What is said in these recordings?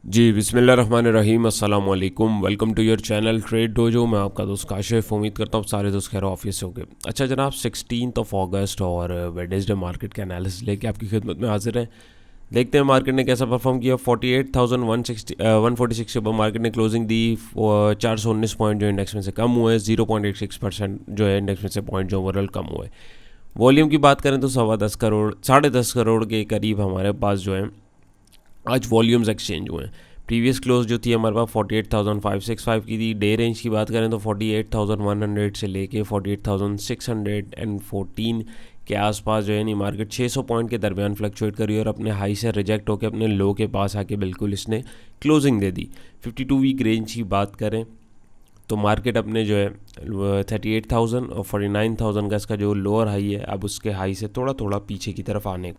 जी बिस्मिल्लाहिर्रहमानिर्रहीम अस्सलाम वालेकुम। Welcome to your channel Trade Dojo. मैं आपका दोस्त काशिफ। उम्मीद करता हूँ सारे दोस्त खैर ऑफिस से होंगे। अच्छा जनाब, 16 अगस्त और वेडनेसडे मार्केट के एनालिसिस लेके आपकी खिदमत में हाजिर हैं। देखते हैं मार्केट ने कैसा परफॉर्म किया। 48,146 के ऊपर मार्केट ने क्लोजिंग दी। 419 पॉइंट जो इंडेक्स में से कम हुए, 0.86% जो है इंडेक्स में से पॉइंट जो ओवरऑल कम हुए। वॉल्यूम की बात करें तो 10.25 करोड़ 10.5 करोड़ के करीब हमारे पास जो है आज वॉल्यूम्स एक्सचेंज हुए हैं। प्रीवियस क्लोज जो थी हमारे पास 48,565 की थी। डे रेंज की बात करें तो 48,100 से लेके 48,614 के आसपास जो है नहीं मार्केट 600 पॉइंट के दरमियान फ्लक्चुएट करी और अपने हाई से रिजेक्ट होकर अपने लो के पास आके बिल्कुल इसने क्लोजिंग दे दी। 52 वीक रेंज की बात करें तो मार्केट अपने जो है 38,000 और 49,000 का इसका जो लोअर हाई है अब उसके हाई से थोड़ा थोड़ा पीछे की तरफ आने।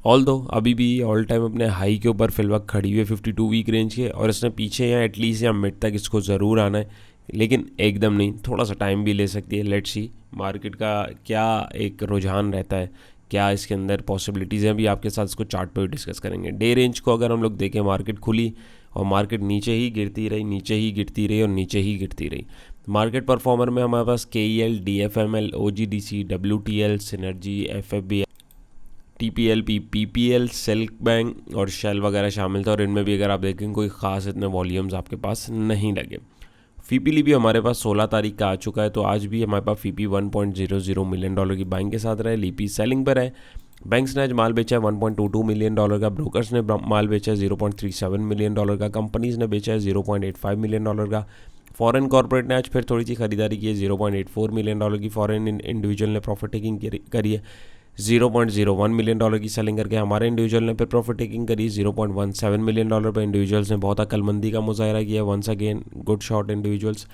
ऑल दो अभी भी ऑल टाइम अपने हाई के ऊपर फिलवक्त खड़ी हुई है 52 वीक रेंज के, और इसने पीछे या एटलीस्ट या मिड तक इसको ज़रूर आना है, लेकिन एकदम नहीं, थोड़ा सा टाइम भी ले सकती है। लेट्स सी मार्केट का क्या एक रुझान रहता है, क्या इसके अंदर पॉसिबिलिटीज़ हैं, अभी आपके साथ इसको चार्ट पे भी डिस्कस करेंगे। डे रेंज को अगर हम लोग देखें, मार्केट खुली और मार्केट नीचे ही गिरती रही, नीचे ही गिरती रही और नीचे ही गिरती रही। मार्केट परफॉर्मर में हमारे पास KEL, DFML, OGDC, WTL, synergy, FFB, TPL, PPL, silk bank और शेल वगैरह शामिल था, और इनमें भी अगर आप देखें कोई ख़ास इतने वॉल्यूम्स आपके पास नहीं लगे। फीपीली भी हमारे पास 16 तारीख का आ चुका है, तो आज भी हमारे पास फीपी $1.00 मिलियन की बाइंग के साथ रहे। लीपी सेलिंग पर है। बैंक्स ने आज माल बेचा है $1.22 मिलियन का। ब्रोकर्स ने माल बेचा है $0.37 मिलियन का। कंपनीज ने बेचा है $0.85 मिलियन का। फॉरेन कॉर्पोरेट ने आज फिर थोड़ी सी खरीदारी की है, $0.84 मिलियन की। फॉरेन इंडिविजुअल ने प्रॉफिट टेकिंग करी है, $0.01 मिलियन की सेलिंग करके। हमारे इंडिविजुअल ने फिर प्रॉफिट टेकिंग करी $0.17 मिलियन पे। इंडिविजुअल्स ने बहुत अक्लमंदी का मुजाहरा किया, once again good shot individuals.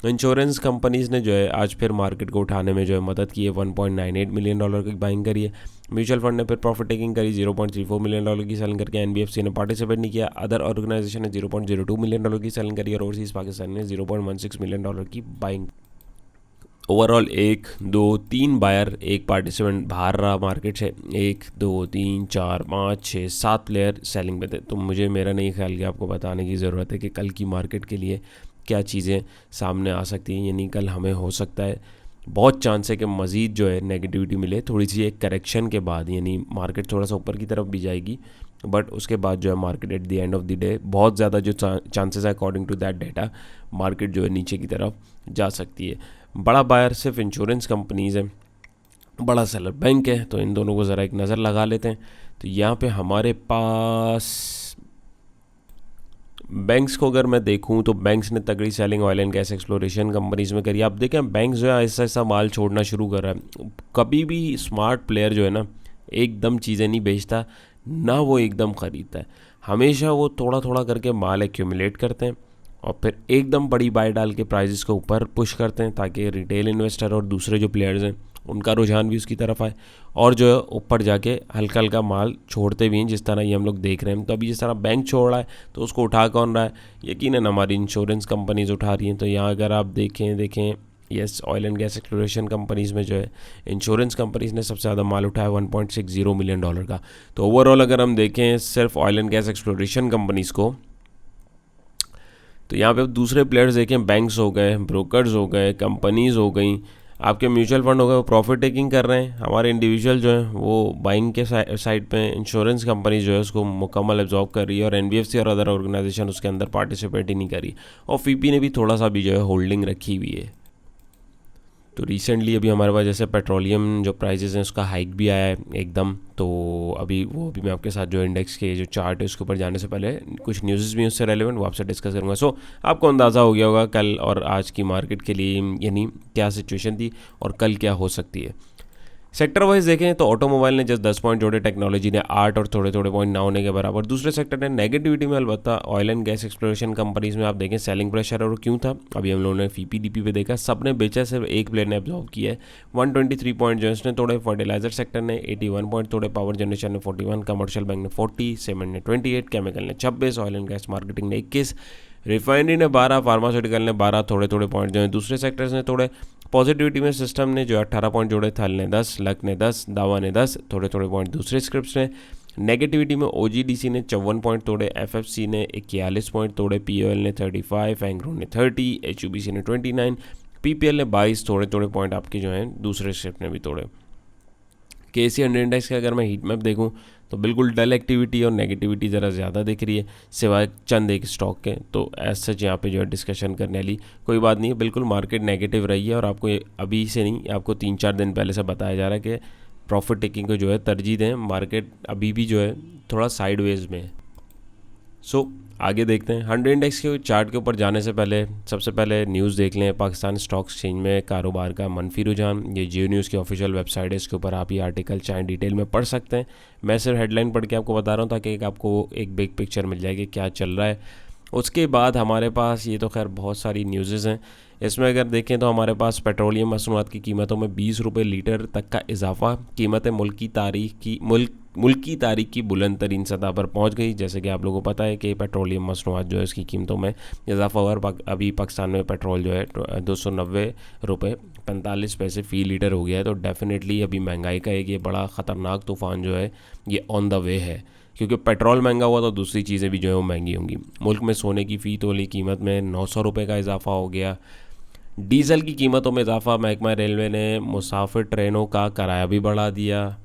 Insurance companies ने जो है आज फिर मार्केट को उठाने में जो है मदद की है, $1.98 मिलियन की बाइंग करी है। म्यूचुअल फंड ने फिर प्रॉफिट टेकिंग करी, $0.34 मिलियन की सेलिंग करके। NBFC ने पार्टिसिपेट नहीं किया। अदर ऑर्गेनाइजेशन ने $0.02 मिलियन की सेलिंग करी और ओवरसीज पाकिस्तान ने $0.16 मिलियन की बाइंग। ओवरऑल 1 2 3 बायर, एक पार्टिसिपेंट बाहर रहा मार्केट से। 1 2 3 4 5 6 7 प्लेयर सेलिंग पे थे। तो मेरा नहीं ख्याल कि आपको बताने की ज़रूरत है कि कल की मार्केट के लिए क्या चीज़ें सामने आ सकती हैं। यानी कल हमें हो सकता है, बहुत चांस है कि मज़ीद जो है नेगेटिविटी मिले थोड़ी सी एक करेक्शन के बाद, यानी मार्केट थोड़ा सा ऊपर की तरफ भी जाएगी, बट उसके बाद जो है market at the end of the day बहुत ज़्यादा जो चांसेस है according to that data, market जो है नीचे की तरफ जा सकती है। बड़ा बायर सिर्फ इंश्योरेंस कंपनीज है, बड़ा सेलर बैंक है, तो इन दोनों को ज़रा एक नज़र लगा लेते हैं। तो यहाँ पे हमारे पास बैंक्स को अगर मैं देखूं तो बैंक्स ने तगड़ी selling oil and gas exploration companies में करी। आप देखें बैंक्स जो है ऐसा ऐसा माल छोड़ना शुरू कर रहा है। कभी भी स्मार्ट प्लेयर जो है ना एकदम चीज़ें नहीं बेचता, ना वो एकदम ख़रीदता है। हमेशा वो थोड़ा थोड़ा करके माल एक्यूमुलेट करते हैं और फिर एकदम बड़ी बाय डाल के प्राइजेस को ऊपर पुश करते हैं, ताकि रिटेल इन्वेस्टर और दूसरे जो प्लेयर्स हैं उनका रुझान भी उसकी तरफ आए, और जो है ऊपर जाके हल्का हल्का माल छोड़ते भी हैं, जिस तरह ये हम लोग देख रहे हैं। तो अभी जिस तरह बैंक छोड़ रहा है तो उसको उठा कौन रहा है? यकीनन हमारी इंश्योरेंस कंपनीज उठा रही हैं। तो यहाँ अगर आप देखें yes, oil and gas exploration companies में जो है इंश्योरेंस कंपनीज ने सबसे ज़्यादा माल उठाया $1.60 मिलियन का। तो ओवरऑल अगर हम देखें सिर्फ oil and gas exploration companies को, तो यहाँ पे दूसरे प्लेयर्स देखें, बैंक्स हो गए, ब्रोकर्स हो गए, कंपनीज हो गई, आपके म्यूचुअल फंड हो गए, वो प्रॉफिट टेकिंग कर रहे हैं। हमारे इंडिविजुअल जो हैं वो बाइंग के साइड पे, इंश्योरेंस कंपनी जो है उसको मुकम्मल एब्जॉर्ब कर रही है, और NBFC और अदर ऑर्गेनाइजेशन उसके अंदर पार्टिसिपेट ही नहीं करी, और फीपी ने भी थोड़ा सा भी जो है होल्डिंग रखी हुई है। तो रिसेंटली अभी हमारे पास जैसे पेट्रोलियम जो प्राइजेस हैं उसका हाइक भी आया है एकदम। तो अभी मैं आपके साथ जो इंडेक्स के जो चार्ट है उसके ऊपर जाने से पहले कुछ न्यूज़ भी उससे रेलेवेंट वो आपसे डिस्कस करूँगा। सो आपको अंदाज़ा हो गया होगा कल और आज की मार्केट के लिए यानी क्या सिचुएशन थी और कल क्या हो सकती है। सेक्टर वाइज देखें तो ऑटोमोबाइल ने जस्ट 10 पॉइंट जोड़े, टेक्नोलॉजी ने 8 और थोड़े थोड़े पॉइंट ना होने के बराबर। दूसरे सेक्टर ने नेगेटिविटी में अलबत्ता oil and gas exploration companies में आप देखें सेलिंग प्रेशर, और क्यों था अभी हम लोगों ने FPDP पे देखा, सब ने बेचा, सिर्फ एक प्लेयर ने एब्जॉर्ब किया है। 123 पॉइंट जो इसने तोड़े, फर्टिलाइजर सेक्टर ने 81 पॉइंट तोड़े, पावर जनरेशन ने 41, कमर्शियल बैंक ने 40, सीमेंट ने 28, केमिकल ने 26, ऑयल एंड गैस मार्केटिंग ने 21, रिफाइनरी ने 12, फार्मास्यूटिकल ने 12, थोड़े थोड़े पॉइंट जो है दूसरे सेक्टर्स ने तोड़े। पॉजिटिविटी में सिस्टम ने जो 18 पॉइंट जोड़े, थल ने 10, लक ने 10, दावा ने 10, थोड़े थोड़े पॉइंट दूसरे स्क्रिप्ट्स ने। नेगेटिविटी में OGDC ने 54 पॉइंट तोड़े, FFC ने 41 पॉइंट तोड़े, POL ने 35, एंग्रो ने 30, HUBC ने 29, PPL ने 22 थोड़े पॉइंट आपके जो हैं दूसरे शिफ्ट ने भी तोड़े। KC 100 इंडेक्स का अगर मैं हीट मैप देखूं तो बिल्कुल डल एक्टिविटी और नेगेटिविटी ज़रा ज़्यादा दिख रही है, सिवाय चंद एक स्टॉक के। तो एज सच यहाँ पे जो है डिस्कशन करने वाली कोई बात नहीं है, बिल्कुल मार्केट नेगेटिव रही है और आपको अभी से नहीं, आपको 3-4 दिन पहले से बताया जा रहा है कि प्रॉफिट टेकिंग को जो है तरजीह दें, मार्केट अभी भी जो है थोड़ा साइडवेज में है। सो आगे देखते हैं। 100 इंडेक्स के चार्ट के ऊपर जाने से पहले सबसे पहले न्यूज़ देख लें। पाकिस्तान स्टॉक एक्सचेंज में कारोबार का मनफी रुझान, ये जियो न्यूज़ की ऑफिशियल वेबसाइट है, इसके ऊपर आप ये आर्टिकल चाहे डिटेल में पढ़ सकते हैं। मैं सिर्फ हेडलाइन पढ़ के आपको बता रहा हूँ ताकि आपको एक बिग पिक्चर मिल जाएगी क्या चल रहा है। उसके बाद हमारे पास ये तो खैर बहुत सारी न्यूज़ेज़ हैं। इसमें अगर देखें तो हमारे पास पेट्रोलियम मसनूआत की कीमतों में 20 रुपये लीटर तक का इजाफा, कीमतें मुल्की तारीख की बुलंद तरीन सतह पर पहुंच गई। जैसे कि आप लोगों को पता है कि पेट्रोलियम मसनूआत जो है इसकी कीमतों में इजाफा हुआ और अभी पाकिस्तान में पेट्रोल जो है 290 रुपये 45 पैसे फ़ी लीटर हो गया है। तो डेफिनेटली अभी महंगाई का एक ये बड़ा ख़तरनाक तूफ़ान जो है ये ऑन द वे है, क्योंकि पेट्रोल महंगा हुआ तो दूसरी चीज़ें भी जो है वो महंगी होंगी। मुल्क में सोने की फ़ी तोले कीमत में 900 रुपये का इजाफा हो गया। डीजल की कीमतों में इजाफा, महकमा रेलवे ने मुसाफिर ट्रेनों का किराया भी बढ़ा दिया।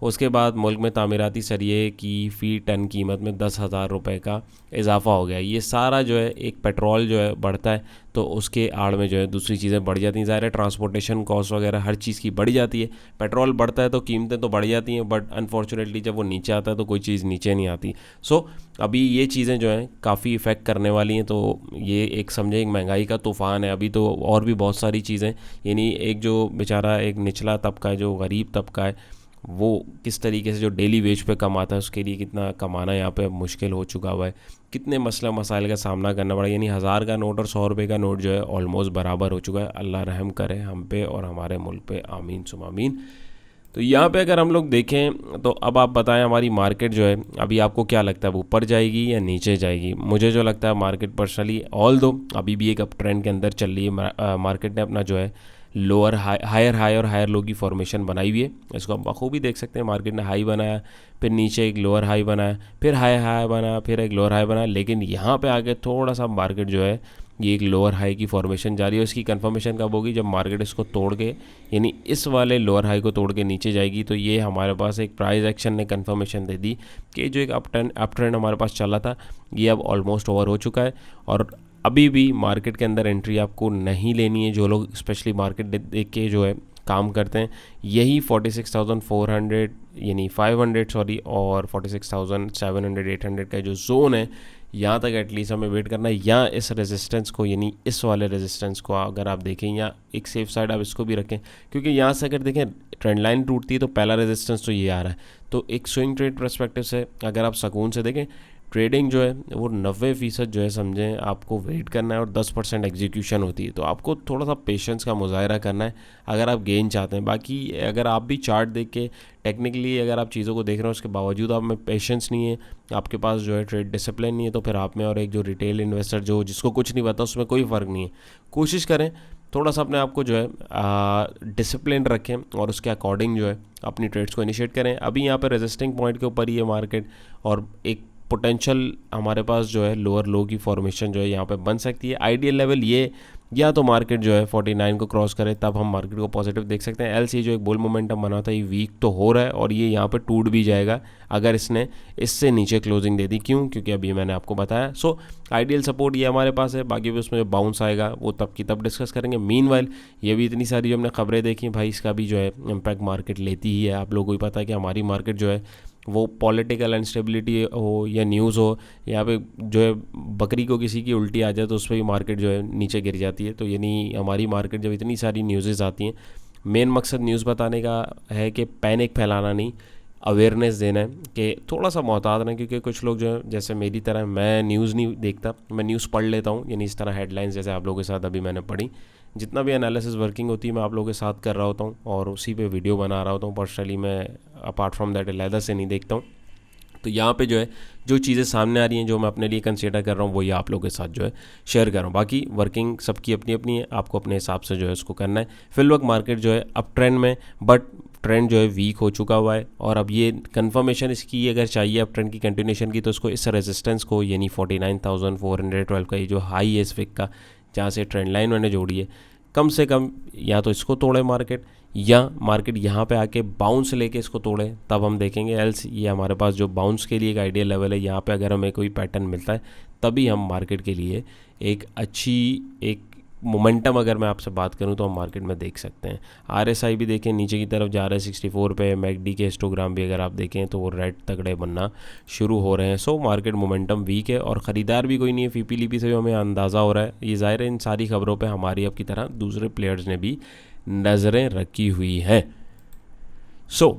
उसके बाद मुल्क में तामीराती सरिये की फ़ी टन कीमत में 10,000 रुपये का इजाफा हो गया। ये सारा जो है एक पेट्रोल जो है बढ़ता है तो उसके आड़ में जो है दूसरी चीज़ें बढ़ जाती हैं। ज़ाहिर है ट्रांसपोर्टेशन कॉस्ट वगैरह हर चीज़ की बढ़ जाती है। पेट्रोल बढ़ता है तो कीमतें तो बढ़ जाती हैं, बट अनफॉर्चुनेटली जब वो नीचे आता है तो कोई चीज़ नीचे नहीं आती। सो अभी ये चीज़ें जो हैं काफ़ी इफ़ेक्ट करने वाली हैं। तो ये एक समझे एक महंगाई का तूफ़ान है अभी तो। और भी बहुत सारी चीज़ें, यानी एक जो बेचारा एक निचला तबका है, जो गरीब तबका है, वो किस तरीके से जो डेली वेज पे कमाता है उसके लिए कितना कमाना यहाँ पे मुश्किल हो चुका हुआ है, कितने मसला मसाइल का सामना करना पड़ा। यानी 1000 का नोट और 100 रुपये का नोट जो है ऑलमोस्ट बराबर हो चुका है। अल्लाह रहम करे हम पे और हमारे मुल्क पे, आमीन सुम आमीन। तो यहाँ पे अगर हम लोग देखें तो अब आप बताएं हमारी मार्केट जो है अभी आपको क्या लगता है, वो ऊपर जाएगी या नीचे जाएगी? मुझे जो लगता है मार्केट पर्सनली ऑल दो अभी भी एक अप ट्रेंड के अंदर चल रही है। मार्केट ने अपना जो है लोअर हायर हाई और हायर लो की फॉर्मेशन बनाई हुई है। इसको आप बखूबी देख सकते हैं। मार्केट ने हाई बनाया, फिर नीचे एक लोअर हाई बनाया, फिर हाई बनाया, फिर एक लोअर हाई बनाया। लेकिन यहाँ पे आगे थोड़ा सा मार्केट जो है ये एक लोअर हाई की फॉर्मेशन जारी है। इसकी कंफर्मेशन कब होगी? जब मार्केट इसको तोड़ के, यानी इस वाले लोअर हाई को तोड़ के नीचे जाएगी। तो ये हमारे पास एक प्राइस एक्शन ने कंफर्मेशन दे दी कि जो एक अप ट्रेंड हमारे पास चला था ये अब ऑलमोस्ट ओवर हो चुका है। और अभी भी मार्केट के अंदर एंट्री आपको नहीं लेनी है। जो लोग स्पेशली मार्केट देख के जो है काम करते हैं, यही 46,400 यानी 500 सॉरी और 46,700 800 का जो जोन है यहाँ तक एटलीस्ट हमें वेट करना है। या इस रेजिस्टेंस को, यानी इस वाले रेजिस्टेंस को अगर आप देखें, या एक सेफ साइड आप इसको भी रखें, क्योंकि यहाँ से अगर देखें ट्रेंड लाइन टूटती है तो पहला रेजिस्टेंस तो ये आ रहा है। तो एक स्विंग ट्रेड पर्सपेक्टिव से अगर आप सुकून से देखें, ट्रेडिंग जो है वो 90% जो है समझें आपको वेट करना है और 10% एग्जीक्यूशन होती है। तो आपको थोड़ा सा पेशेंस का मुजाहरा करना है अगर आप गेन चाहते हैं। बाकी अगर आप भी चार्ट देख के टेक्निकली अगर आप चीज़ों को देख रहे हो उसके बावजूद आप में पेशेंस नहीं है, आपके पास जो है ट्रेड डिसिप्लिन नहीं है, तो फिर आप में और एक जो रिटेल इन्वेस्टर जो जिसको कुछ नहीं पता उसमें कोई फ़र्क नहीं है। कोशिश करें थोड़ा सा अपने आप को जो है डिसिप्लिन रखें और उसके अकॉर्डिंग जो है अपनी ट्रेड्स को इनिशिएट करें। अभी यहाँ पर रेजिस्टिंग पॉइंट के ऊपर ही है मार्केट और एक पोटेंशियल हमारे पास जो है लोअर लो की फॉर्मेशन जो है यहाँ पे बन सकती है। आइडियल लेवल ये, या तो मार्केट जो है 49 को क्रॉस करे तब हम मार्केट को पॉजिटिव देख सकते हैं। एल्स ये जो एक बुल मोमेंटम बना था ये वीक तो हो रहा है और ये यहाँ पे टूट भी जाएगा अगर इसने इससे नीचे क्लोजिंग दे दी। क्यों? क्योंकि अभी मैंने आपको बताया। सो आइडियल सपोर्ट ये हमारे पास है, बाकी भी उसमें जो बाउंस आएगा वो तब की तब डिस्कस करेंगे। मीनवाइल ये भी इतनी सारी जो हमने खबरें देखी भाई, इसका भी जो है इम्पैक्ट मार्केट लेती ही है। आप लोगों को भी पता है कि हमारी मार्केट जो है वो पॉलिटिकल इंस्टेबिलिटी हो या न्यूज़ हो, यहाँ पे जो है बकरी को किसी की उल्टी आ जाए तो उस पर भी मार्केट जो है नीचे गिर जाती है। तो यानी हमारी मार्केट जब इतनी सारी न्यूज़ेस आती हैं, मेन मकसद न्यूज़ बताने का है कि पैनिक फैलाना नहीं, अवेयरनेस देना है कि थोड़ा सा मोहतात रहें। क्योंकि कुछ लोग जो है जैसे मेरी तरह, मैं न्यूज़ नहीं देखता, मैं न्यूज़ पढ़ लेता हूँ, यानी इस तरह हेडलाइंस जैसे आप लोगों के साथ अभी मैंने पढ़ी। जितना भी एनालिसिस वर्किंग होती है मैं आप लोगों के साथ कर रहा होता हूँ और उसी पे वीडियो बना रहा होता हूँ। पर्सनली मैं अपार्ट फ्रॉम दैट अलहदा से नहीं देखता हूँ। तो यहाँ पे जो है जो चीज़ें सामने आ रही हैं, जो मैं अपने लिए कंसीडर कर रहा हूँ, वो ये आप लोगों के साथ जो है शेयर कर रहा हूँ। बाकी वर्किंग सबकी अपनी अपनी है, आपको अपने हिसाब से जो है उसको करना है। फिलहाल मार्केट जो है अप ट्रेंड में, बट ट्रेंड जो है वीक हो चुका हुआ है और अब ये कंफर्मेशन इसकी अगर चाहिए अब ट्रेंड की कंटिन्यूशन की, तो इसको इस रेजिस्टेंस को यानी 49,412 का ये जो हाई है इस वीक का, जहाँ से ट्रेंड लाइन मैंने जोड़ी है, कम से कम या तो इसको तोड़े मार्केट या मार्केट यहाँ पे आके बाउंस लेके इसको तोड़े, तब हम देखेंगे। एल्स ये हमारे पास जो बाउंस के लिए एक आइडियल लेवल है, यहाँ पे अगर हमें कोई पैटर्न मिलता है तभी हम मार्केट के लिए एक अच्छी एक मोमेंटम, अगर मैं आपसे बात करूं तो हम मार्केट में देख सकते हैं। आरएसआई भी देखें नीचे की तरफ जा रहा है 64 पे, मैकडी के हिस्टोग्राम भी अगर आप देखें तो वो रेड तगड़े बनना शुरू हो रहे हैं। सो मार्केट मोमेंटम वीक है और ख़रीदार भी कोई नहीं है। फीपी लीपी से भी हमें अंदाज़ा हो रहा है। ये ज़ाहिर है इन सारी खबरों पर हमारी अब की तरह दूसरे प्लेयर्स ने भी नज़रें रखी हुई हैं। सो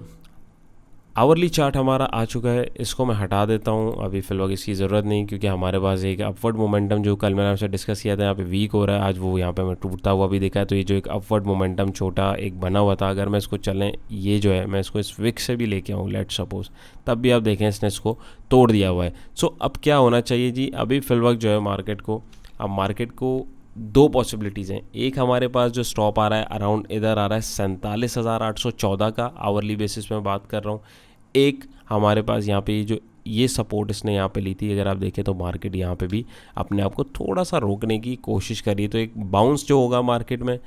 आवरली चार्ट हमारा आ चुका है, इसको मैं हटा देता हूँ अभी फ़िलहाल, इसकी ज़रूरत नहीं, क्योंकि हमारे पास एक अपवर्ड मोमेंटम जो कल मैंने आपसे डिस्कस किया था यहाँ पे वीक हो रहा है, आज वो यहाँ पे मैं टूटता हुआ भी देखा है। तो ये जो एक अपवर्ड मोमेंटम छोटा एक बना हुआ था, अगर मैं इसको चलें, ये जो है मैं इसको इस विक से भी लेके आऊँ लेट सपोज, तब भी आप देखें इसने इसको तोड़ दिया हुआ है। सो अब क्या होना चाहिए जी, अभी फ़िलहाल जो है मार्केट को दो पॉसिबिलिटीज़ हैं। एक हमारे पास जो स्टॉप आ रहा है अराउंड इधर आ रहा है 47,814 का, आवरली बेसिस में बात कर रहा हूँ। एक हमारे पास यहाँ पे ये सपोर्ट इसने यहाँ पे ली थी, अगर आप देखें तो मार्केट यहाँ पे भी अपने आप को थोड़ा सा रोकने की कोशिश करी, तो एक बाउंस जो होगा मार्केट में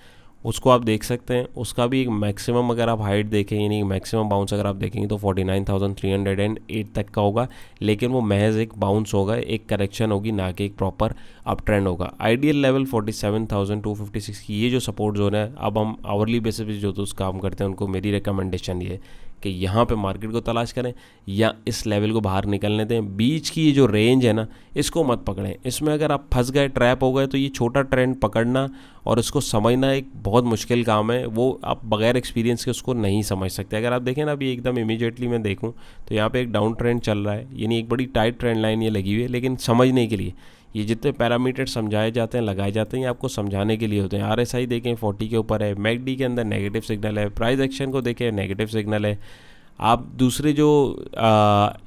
उसको आप देख सकते हैं। उसका भी एक मैक्सिमम अगर आप हाइट देखें, यानी मैक्सिमम बाउंस अगर आप देखेंगे तो 49,308 तक का होगा, लेकिन वो महज एक बाउंस होगा, एक करेक्शन होगी, ना कि एक प्रॉपर अप ट्रेंड होगा। आइडियल लेवल 47,256 की ये जो सपोर्ट जोन है, अब हम आवरली बेसिस पे जो दोस्त काम करते हैं उनको मेरी रिकमेंडेशन ये कि यहाँ पे मार्केट को तलाश करें या इस लेवल को बाहर निकलने दें। बीच की ये जो रेंज है ना, इसको मत पकड़ें। इसमें अगर आप फंस गए, ट्रैप हो गए, तो ये छोटा ट्रेंड पकड़ना और इसको समझना एक बहुत मुश्किल काम है। वो आप बगैर एक्सपीरियंस के उसको नहीं समझ सकते। अगर आप देखें ना, अभी एकदम इमीडिएटली मैं देखूँ तो यहाँ पे एक डाउन ट्रेंड चल रहा है, यानी एक बड़ी टाइट ट्रेंड लाइन ये लगी हुई है, लेकिन समझने के लिए ये जितने पैरामीटर समझाए जाते हैं, लगाए जाते हैं, ये आपको समझाने के लिए होते हैं। आरएसआई देखें 40 के ऊपर है, मैकडी के अंदर नेगेटिव सिग्नल है, प्राइस एक्शन को देखें नेगेटिव सिग्नल है। आप दूसरे जो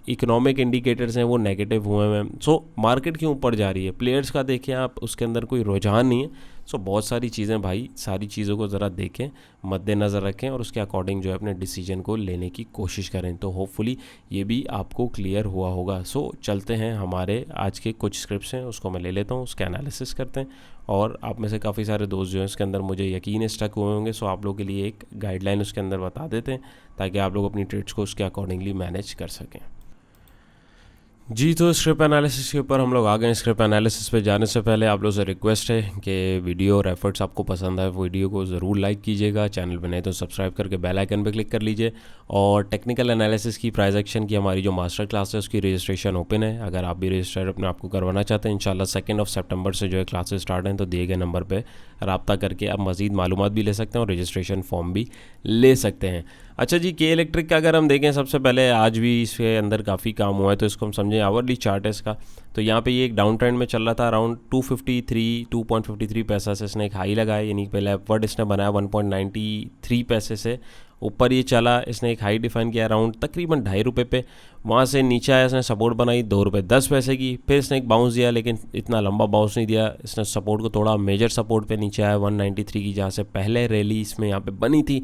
इकोनॉमिक इंडिकेटर्स हैं वो नेगेटिव हुए हैं। सो मार्केट क्यों ऊपर जा रही है, प्लेयर्स का देखें आप, उसके अंदर कोई रुझान नहीं है। सो बहुत सारी चीज़ें भाई, सारी चीज़ों को ज़रा देखें, मद्देनज़र रखें और उसके अकॉर्डिंग जो है अपने डिसीजन को लेने की कोशिश करें। तो होपफुली ये भी आपको क्लियर हुआ होगा। सो चलते हैं, हमारे आज के कुछ स्क्रिप्ट्स हैं उसको मैं ले लेता हूँ, उसका एनालिसिस करते हैं। और आप में से काफ़ी सारे दोस्त जो हैं उसके अंदर मुझे यकीन स्टक हुए होंगे। सो आप लोगों के लिए एक गाइडलाइन उसके अंदर बता देते हैं ताकि आप लोग अपनी ट्रेड्स को उसके अकॉर्डिंगली मैनेज कर सकें। जी, तो स्क्रिप्ट एनालिसिस के ऊपर हम लोग आ गए। स्क्रिप्ट एनालिसिस पे जाने से पहले आप लोगों से रिक्वेस्ट है कि वीडियो और एफर्ट्स आपको पसंद आए वीडियो को ज़रूर लाइक कीजिएगा, चैनल पे नए तो सब्सक्राइब करके बेल आइकन पे क्लिक कर लीजिए। और टेक्निकल एनालिसिस की प्राइस एक्शन की हमारी जो मास्टर क्लास है उसकी रजिस्ट्रेशन ओपन है। अगर आप भी रजिस्टर अपने आपको करवाना चाहते हैं, इंशाल्लाह 2 सितंबर से जो है क्लासेस स्टार्ट हैं, तो दिए गए नंबर पर रब्ता करके आप मज़ीद मालूमात भी ले सकते हैं और रजिस्ट्रेशन फॉर्म भी ले सकते हैं। अच्छा जी, के इलेक्ट्रिक का अगर हम देखें, सबसे पहले आज भी इसके अंदर काफ़ी काम हुआ है, तो इसको हम समझें आवरली चार्ट है इसका। तो यहाँ पे ये एक डाउन ट्रेंड में चल रहा था, अराउंड 2.53 पैसा से इसने एक हाई लगाया, यानी पहले अपवर्ड इसने बनाया 1.93 पैसे से ऊपर ये चला, इसने एक हाई डिफाइन किया अराउंड तकरीबन ₹2.5 पे। वहाँ से नीचे आया, इसने सपोर्ट बनाई ₹2.10 की, फिर इसने एक बाउंस दिया, लेकिन इतना लंबा बाउंस नहीं दिया, इसने सपोर्ट को तोड़ा, मेजर सपोर्ट पे नीचे आया 193 की, जहाँ से पहले रैली इसमें यहाँ पे बनी थी,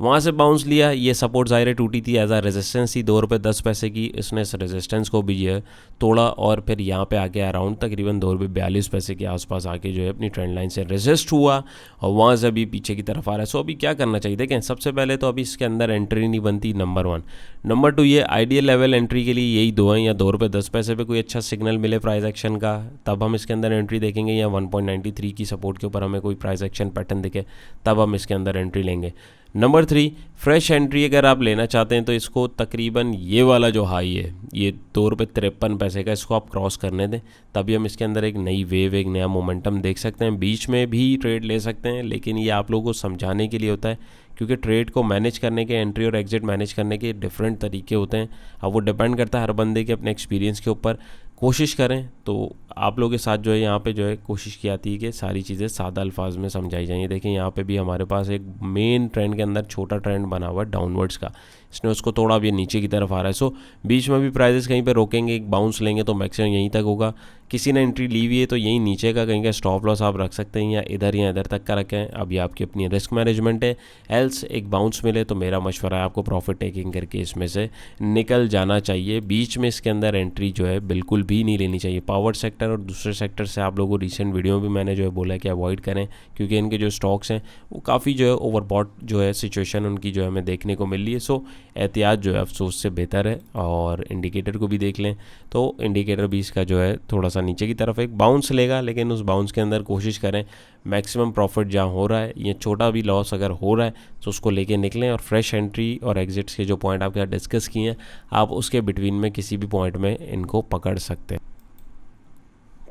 वहाँ से बाउंस लिया। ये सपोर्ट ज़ाहिर टूटी थी, एज आ रेजिस्टेंस थी ₹2.10 की, इसने इस रेजिस्टेंस को भी ये तोड़ा और फिर यहाँ पे आके अराउंड तकरीबन ₹2.42 के आसपास आके जो है अपनी ट्रेंड लाइन से रेजिस्ट हुआ और वहाँ से अभी पीछे की तरफ आ रहा है। सो अभी क्या करना चाहिए, देखें सबसे पहले तो अभी इसके अंदर एंट्री नहीं बनती, नंबर 1। नंबर 2, ये आइडियल लेवल एंट्री के लिए यही दो हैं, या ₹2.10 पे कोई अच्छा सिग्नल मिले प्राइस एक्शन का, तब हम इसके अंदर एंट्री देखेंगे, या 1.93 की सपोर्ट के ऊपर हमें कोई प्राइस एक्शन पैटर्न दिखे, तब हम इसके अंदर एंट्री लेंगे। नंबर 3, फ्रेश एंट्री अगर आप लेना चाहते हैं तो इसको तकरीबन ये वाला जो हाई है, ये ₹2.53 का, इसको आप क्रॉस करने दें, तभी हम इसके अंदर एक नई वेव, एक नया मोमेंटम देख सकते हैं। बीच में भी ट्रेड ले सकते हैं, लेकिन ये आप लोगों को समझाने के लिए होता है, क्योंकि ट्रेड को मैनेज करने के, एंट्री और एग्जिट मैनेज करने के डिफरेंट तरीके होते हैं। अब वो डिपेंड करता है हर बंदे के अपने एक्सपीरियंस के ऊपर। कोशिश करें तो आप लोगों के साथ जो है यहाँ पे जो है कोशिश की आती है कि सारी चीज़ें सादा अल्फाज में समझाई जाएँ। देखें यहाँ पे भी हमारे पास एक मेन ट्रेंड के अंदर छोटा ट्रेंड बना हुआ है डाउनवर्ड्स का, इसने उसको तोड़ा, अब ये नीचे की तरफ आ रहा है। सो बीच में भी प्राइजेस कहीं पे रोकेंगे, एक बाउंस लेंगे तो मैक्सिमम यहीं तक होगा। किसी ने एंट्री ली हुई है तो यहीं नीचे का कहीं का स्टॉप लॉस आप रख सकते हैं, या इधर तक का रखें। अब ये आपकी अपनी रिस्क मैनेजमेंट है। एल्स एक बाउंस मिले तो मेरा मशवरा है आपको प्रॉफिट टेकिंग करके इसमें से निकल जाना चाहिए। बीच में इसके अंदर एंट्री जो है बिल्कुल भी नहीं लेनी चाहिए। पावर सेक्टर और दूसरे सेक्टर से आप लोगों को रिसेंट वीडियो में मैंने जो है बोला कि अवॉइड करें, क्योंकि इनके जो स्टॉक्स हैं वो काफ़ी जो है ओवरबॉट जो है सिचुएशन उनकी जो है हमें देखने को मिल रही है। सो एहतियात जो है अफसोस से बेहतर है। और इंडिकेटर को भी देख लें तो इंडिकेटर भी इसका जो है थोड़ा सा नीचे की तरफ एक बाउंस लेगा, लेकिन उस बाउंस के अंदर कोशिश करें मैक्सिमम प्रॉफिट जहाँ हो रहा है, ये छोटा भी लॉस अगर हो रहा है तो उसको लेके निकलें। और फ्रेश एंट्री और एग्जिट्स के जो पॉइंट आपके साथ डिस्कस किए हैं, आप उसके बिटवीन में किसी भी पॉइंट में इनको पकड़ सकते हैं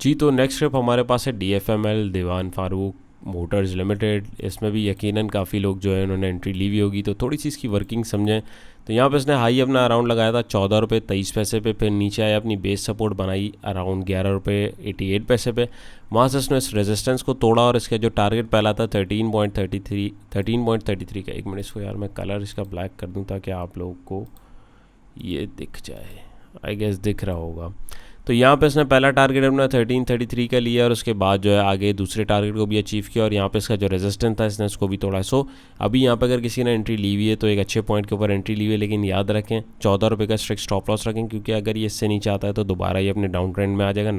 जी। तो नेक्स्ट स्टेप हमारे पास है DFML, दीवान फारूक मोटर्स लिमिटेड। इसमें भी यकीनन काफ़ी लोग जो है उन्होंने एंट्री ली हुई होगी, तो थोड़ी सी इसकी वर्किंग समझें। तो यहाँ पे इसने हाई अपना अराउंड लगाया था 14 रुपये 23 पैसे पे, फिर नीचे आया अपनी बेस सपोर्ट बनाई अराउंड 11 रुपये 88 पैसे पे। वहाँ से इसने इस रेजिस्टेंस को तोड़ा और इसका जो टारगेट पहला था 13.33 का, एक मिनट इसको यार मैं कलर इसका ब्लैक कर दूँ ताकि आप लोगों को ये दिख जाए, आई गेस दिख रहा होगा। तो यहाँ पे इसने पहला टारगेट अपना 1333 का लिया और उसके बाद जो है आगे दूसरे टारगेट को भी अचीव किया, और यहाँ पे इसका जो रेजिस्टेंस था इसने इसको भी तोड़ा। सो अभी यहाँ पे अगर किसी ने एंट्री ली हुई है तो एक अच्छे पॉइंट के ऊपर एंट्री ली हुई है, लेकिन याद रखें 14 रुपये का स्ट्रिक्ट स्टॉप लॉस रखें, क्योंकि अगर ये इससे नीचे आता है तो दोबारा ये अपने डाउन ट्रेंड में आ जाएगा।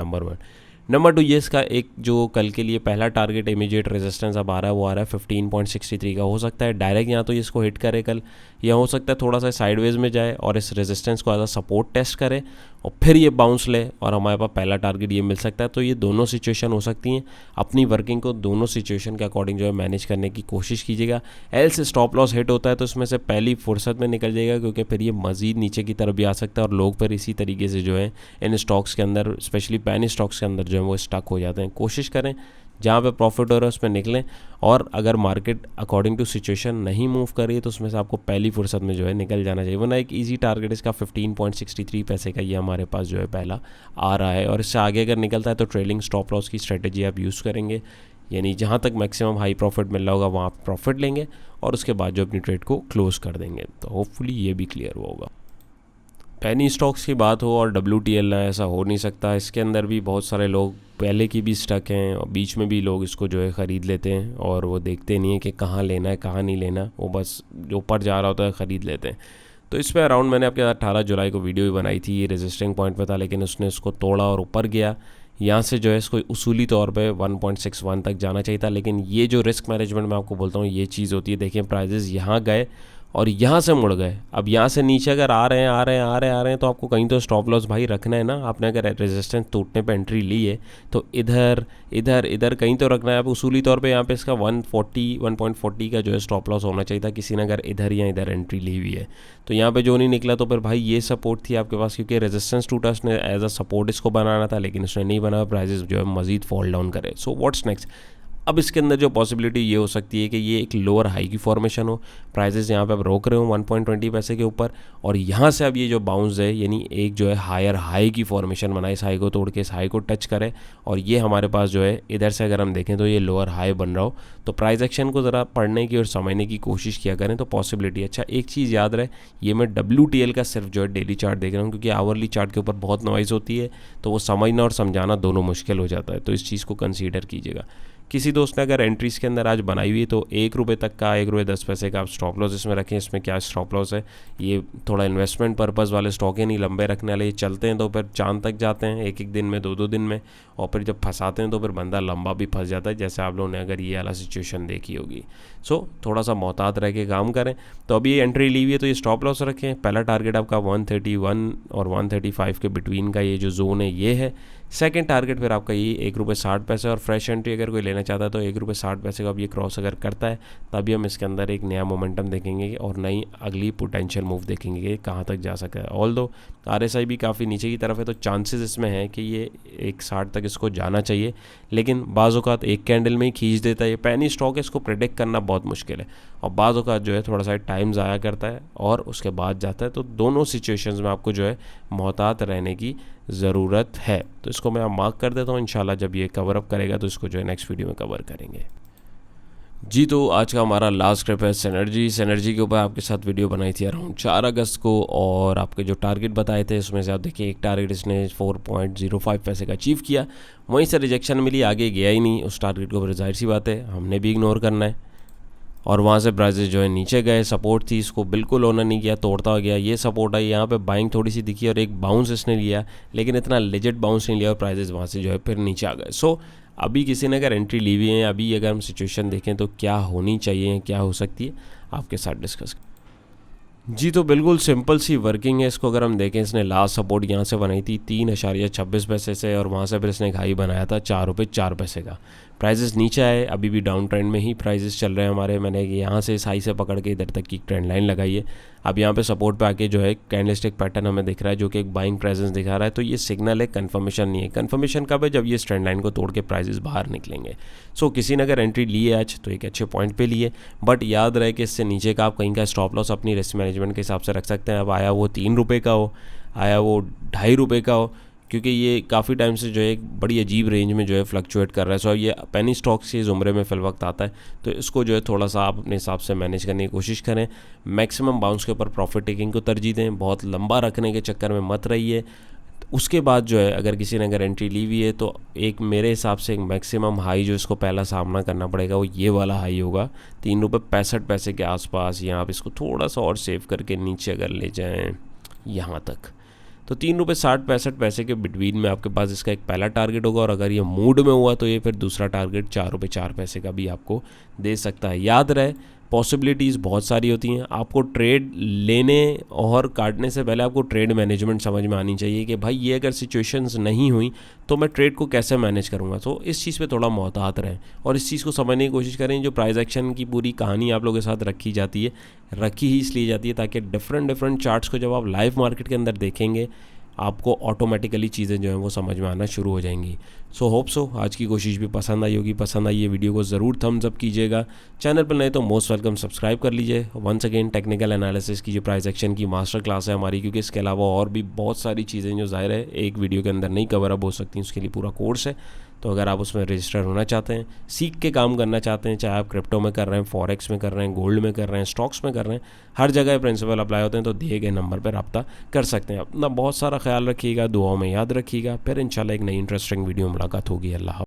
नंबर 2 ये इसका एक जो कल के लिए पहला टारगेट इमीडिएट रेजिस्टेंस अब आ रहा है वो आ रहा है 15.63 का। हो सकता है डायरेक्ट यहाँ तो ये इसको हिट करे कल, या हो सकता है थोड़ा सा साइडवेज में जाए और इस रेजिस्टेंस को एज अ सपोर्ट टेस्ट करे और फिर ये बाउंस ले और हमारे पास पहला टारगेट ये मिल सकता है। तो ये दोनों सिचुएशन हो सकती हैं। अपनी वर्किंग को दोनों सिचुएशन के अकॉर्डिंग जो है मैनेज करने की कोशिश कीजिएगा। एल्स स्टॉप लॉस हिट होता है तो इसमें से पहली फुर्सत में निकल जाएगा, क्योंकि फिर ये मज़ीद नीचे की तरफ भी आ सकता है और लोग फिर इसी तरीके से जो है इन स्टॉक्स के अंदर, स्पेशली पेनी स्टॉक्स के अंदर जो है वो स्टक हो जाते हैं। कोशिश करें जहाँ पे प्रॉफिट हो रहा है उस पर निकलें, और अगर मार्केट अकॉर्डिंग टू सिचुएशन नहीं मूव कर रही है तो उसमें से आपको पहली फुर्सत में जो है निकल जाना चाहिए। वरना एक इजी टारगेट इसका 15.63 पैसे का ये हमारे पास जो है पहला आ रहा है, और इससे आगे अगर निकलता है तो ट्रेलिंग स्टॉप लॉस की स्ट्रेटजी आप यूज़ करेंगे, यानी जहाँ तक मैक्सिमम हाई प्रॉफिट मिल रहा होगा वहाँ आप प्रॉफिट लेंगे और उसके बाद जो अपनी ट्रेड को क्लोज कर देंगे। तो होपफुली ये भी क्लियर होगा। पेनी स्टॉक्स की बात हो और WTL ना, ऐसा हो नहीं सकता। इसके अंदर भी बहुत सारे लोग पहले की भी स्टक हैं और बीच में भी लोग इसको जो है ख़रीद लेते हैं और वो देखते नहीं है कि कहाँ लेना है कहाँ नहीं लेना, वो बस जो ऊपर जा रहा होता है ख़रीद लेते हैं। तो इस पर अराउंड मैंने आपके 18 जुलाई को वीडियो भी बनाई थी, ये रेजिस्टिंग पॉइंट पे था लेकिन उसने इसको तोड़ा और ऊपर गया। यहाँ से जो है इसको उसूली तौर पे 1.61 तक जाना चाहिए था, लेकिन ये जो रिस्क मैनेजमेंट मैं आपको बोलता हूँ ये चीज़ होती है। देखिए प्राइजेस यहाँ गए और यहाँ से मुड़ गए, अब यहाँ से नीचे अगर आ रहे हैं तो आपको कहीं तो स्टॉप लॉस भाई रखना है ना। आपने अगर रेजिस्टेंस टूटने पे एंट्री ली है तो इधर इधर इधर कहीं तो रखना है। अब उसूली तौर पे यहाँ पे इसका 140 का जो है स्टॉप लॉस होना चाहिए था, किसी ने अगर इधर या इधर एंट्री ली हुई है। तो यहाँ पे जो नहीं निकला तो फिर भाई ये सपोर्ट थी आपके पास, क्योंकि रेजिस्टेंस टूटा, उसने एज अ सपोर्ट इसको बनाना था लेकिन उसने नहीं बनाया, प्राइजेस जो है मजीद फॉल डाउन करे। So what's next? अब इसके अंदर जो पॉसिबिलिटी ये हो सकती है कि ये एक लोअर हाई की फॉर्मेशन हो, प्राइजेस यहाँ पे अब रोक रहे हो 1.20 पैसे के ऊपर, और यहाँ से अब ये जो बाउंस है यानी एक जो है हायर हाई की फॉर्मेशन बनाए, इस हाई को तोड़ के इस हाई को टच करे और ये हमारे पास जो है इधर से अगर हम देखें तो ये लोअर हाई बन रहा हो। तो प्राइस एक्शन को ज़रा पढ़ने की और समझने की कोशिश किया करें तो पॉसिबिलिटी। अच्छा एक चीज़ याद रहे, ये मैं WTL का सिर्फ जो है डेली चार्ट देख रहा हूँ, क्योंकि आवरली चार्ट के ऊपर बहुत नॉइज़ होती है तो वो समझना और समझाना दोनों मुश्किल हो जाता है, तो इस चीज़ को कंसीडर कीजिएगा। किसी दोस्त ने अगर एंट्रीज़ के अंदर आज बनाई हुई है तो 1 रुपये तक का 1 रुपये 10 पैसे का आप स्टॉप लॉस इसमें रखें। इसमें क्या स्टॉप लॉस है, ये थोड़ा इन्वेस्टमेंट पर्पज़ वाले स्टॉक है, नहीं लंबे रखने वाले। ये चलते हैं तो फिर चांद तक जाते हैं, एक दिन में 2 दिन में, और फिर जब फंसाते हैं तो फिर बंदा लंबा भी फंस जाता है, जैसे आप लोगों ने अगर ये वाला सिचुएशन देखी होगी। सो थोड़ा सा मोहतात रह के काम करें। तो अभी ये एंट्री ली हुई है तो ये स्टॉप लॉस रखें। पहला टारगेट आपका 131 और 135 के बिटवीन का ये जो जोन है ये है। सेकंड टारगेट फिर आपका ये 1 रुपये 60 पैसे, और फ्रेश एंट्री अगर कोई लेना चाहता है तो 1 रुपये 60 पैसे का अब ये क्रॉस अगर करता है तभी हम इसके अंदर एक नया मोमेंटम देखेंगे और नई अगली पोटेंशियल मूव देखेंगे कि कहाँ तक जा सकता है। ऑल दो RSI भी काफ़ी नीचे की तरफ है तो चांसेस इसमें है कि ये 160 तक इसको जाना चाहिए, लेकिन बाज़ औक़ात एक कैंडल में ही खींच देता है। ये पैनी स्टॉक है, इसको प्रेडिक्ट करना बहुत मुश्किल है और बाज़ औक़ात जो है थोड़ा सा टाइम ज़ाया करता है और उसके बाद जाता है। तो दोनों सिचुएशंस में आपको जो है मोहतात रहने की ज़रूरत है। तो इसको मैं मार्क कर देता हूँ, इंशाल्लाह जब ये कवर अप करेगा तो इसको जो है नेक्स्ट वीडियो में कवर करेंगे। जी, तो आज का हमारा लास्ट स्क्रिप्ट है सिनर्जी के ऊपर आपके साथ वीडियो बनाई थी अराउंड 4 अगस्त को, और आपके जो टारगेट बताए थे उसमें से आप देखिए एक टारगेट इसने 4.05 पैसे का अचीव किया, वहीं से रिजेक्शन मिली, आगे गया ही नहीं उस टारगेट को, जाहिर सी बात है हमने भी इग्नोर करना है। और वहाँ से प्राइजेस जो है नीचे गए, सपोर्ट थी इसको बिल्कुल ऑनर नहीं किया, तोड़ता गया, ये सपोर्ट है, यहाँ पे बाइंग थोड़ी सी दिखी और एक बाउंस इसने लिया, लेकिन इतना लेजिट बाउंस नहीं लिया और प्राइजेस वहाँ से जो है फिर नीचे आ गए। सो अभी किसी ने अगर एंट्री ली हुई है, अभी अगर हम सिचुएशन देखें तो क्या होनी चाहिए, क्या हो सकती है, आपके साथ डिस्कस। जी, तो बिल्कुल सिंपल सी वर्किंग है। इसको अगर हम देखें, इसने लास्ट सपोर्ट यहाँ से बनाई थी 3.26 पैसे से, और वहाँ से फिर इसने एक हाई बनाया था 4 रुपये 4 पैसे का। प्राइजेस नीचे आए, अभी भी डाउन ट्रेंड में ही प्राइजेस चल रहे हैं हमारे। मैंने यहाँ से इस हाई से पकड़ के इधर तक की ट्रेंड लाइन लगाई है। अब यहाँ पे सपोर्ट पे आके जो है कैंडलस्टिक पैटर्न हमें दिख रहा है, जो कि एक बाइंग प्रेजेंस दिखा रहा है। तो ये सिग्नल है, कंफर्मेशन नहीं है। कंफर्मेशन कब है? जब ये ट्रेंड लाइन को तोड़ के प्राइजेस बाहर निकलेंगे। सो किसी ने अगर एंट्री ली है आज तो एक अच्छे पॉइंट पे लिए, बट याद रहे कि इससे नीचे का आप कहीं का स्टॉप लॉस अपनी रिस्क मैनेजमेंट के हिसाब से रख सकते हैं। अब आया वो 3 रुपये का हो, आया वो 2.5 रुपये का हो, क्योंकि ये काफ़ी टाइम से जो है एक बड़ी अजीब रेंज में जो है फ्लक्चुएट कर रहा है। सो ये पेनी स्टॉक से ज़ुमरे में फिल वक्त आता है, तो इसको जो है थोड़ा सा आप अपने हिसाब से मैनेज करने की कोशिश करें। मैक्सिमम बाउंस के ऊपर प्रॉफिट टेकिंग को तरजीह दें, बहुत लंबा रखने के चक्कर में मत रहिए। उसके बाद जो है अगर किसी ने अगर एंट्री ली हुई है तो एक मेरे हिसाब से एक मैक्सिमम हाई जो इसको पहला सामना करना पड़ेगा वो ये वाला हाई होगा 3.65 रुपये के आसपास, या आप इसको थोड़ा सा और सेव करके नीचे अगर ले जाएं यहाँ तक, तो 3.60-65 के बिटवीन में आपके पास इसका एक पहला टारगेट होगा। और अगर ये मूड में हुआ तो ये फिर दूसरा टारगेट 4 रुपये 4 पैसे का भी आपको दे सकता है। याद रहे, पॉसिबिलिटीज़ बहुत सारी होती हैं। आपको ट्रेड लेने और काटने से पहले आपको ट्रेड मैनेजमेंट समझ में आनी चाहिए कि भाई ये अगर सिचुएशंस नहीं हुई तो मैं ट्रेड को कैसे मैनेज करूँगा। तो इस चीज़ पे थोड़ा मोहतात रहें और इस चीज़ को समझने की कोशिश करें। जो प्राइस एक्शन की पूरी कहानी आप लोगों के साथ रखी ही इसलिए जाती है ताकि डिफरेंट चार्ट्स को जब आप लाइव मार्केट के अंदर देखेंगे आपको ऑटोमेटिकली चीज़ें जो हैं वो समझ में आना शुरू हो जाएंगी। सो होप सो आज की कोशिश भी पसंद आई होगी। पसंद आई ये वीडियो को ज़रूर थम्स अप कीजिएगा। चैनल पर नए तो मोस्ट वेलकम सब्सक्राइब कर लीजिए। वंस अगेन टेक्निकल एनालिसिस की जो प्राइस एक्शन की मास्टर क्लास है हमारी, क्योंकि इसके अलावा और भी बहुत सारी चीज़ें जो ज़ाहिर है एक वीडियो के अंदर नहीं कवर अप हो सकती, उसके लिए पूरा कोर्स है। तो अगर आप उसमें रजिस्टर होना चाहते हैं, सीख के काम करना चाहते हैं, चाहे आप क्रिप्टो में कर रहे हैं, फॉरेक्स में कर रहे हैं, गोल्ड में कर रहे हैं, स्टॉक्स में कर रहे हैं, हर जगह प्रिंसिपल अप्लाई होते हैं, तो दिए गए नंबर पर रब्ता कर सकते हैं। अपना बहुत सारा ख्याल रखिएगा, दुआओं में याद रखिएगा। फिर इंशाल्लाह एक नई इंटरेस्टिंग वीडियो मुलाकात होगी। अल्लाह।